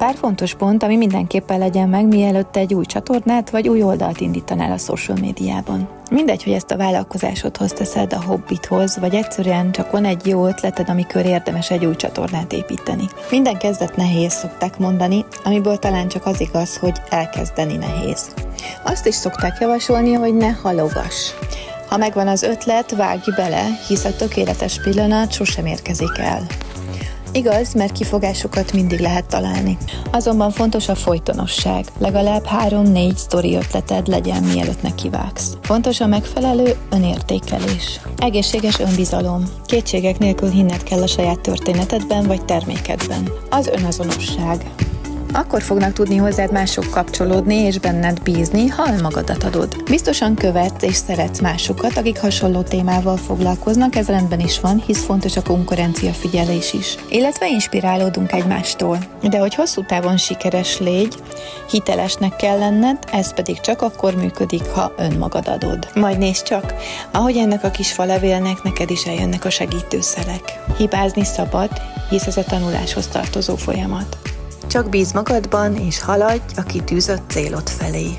Pár fontos pont, ami mindenképpen legyen meg, mielőtt egy új csatornát vagy új oldalt indítanál a social médiában. Mindegy, hogy ezt a vállalkozásodhoz teszed, a hobbithoz, vagy egyszerűen csak van egy jó ötleted, amikor érdemes egy új csatornát építeni. Minden kezdet nehéz, szokták mondani, amiből talán csak az igaz, hogy elkezdeni nehéz. Azt is szokták javasolni, hogy ne halogass. Ha megvan az ötlet, vágj bele, hisz a tökéletes pillanat sosem érkezik el. Igaz, mert kifogásokat mindig lehet találni. Azonban fontos a folytonosság. Legalább 3-4 sztori ötleted legyen, mielőtt nekivágsz. Fontos a megfelelő önértékelés. Egészséges önbizalom. Kétségek nélkül hinned kell a saját történetedben vagy termékedben. Az önazonosság. Akkor fognak tudni hozzád mások kapcsolódni és benned bízni, ha önmagadat adod. Biztosan követsz és szeretsz másokat, akik hasonló témával foglalkoznak, ez rendben is van, hisz fontos a konkurencia figyelés is. Illetve inspirálódunk egymástól. De hogy hosszú távon sikeres légy, hitelesnek kell lenned, ez pedig csak akkor működik, ha önmagad adod. Majd nézd csak, ahogy ennek a kis falevélnek neked is eljönnek a segítőszelek. Hibázni szabad, hisz ez a tanuláshoz tartozó folyamat. Csak bízz magadban, és haladj a kitűzött célod felé.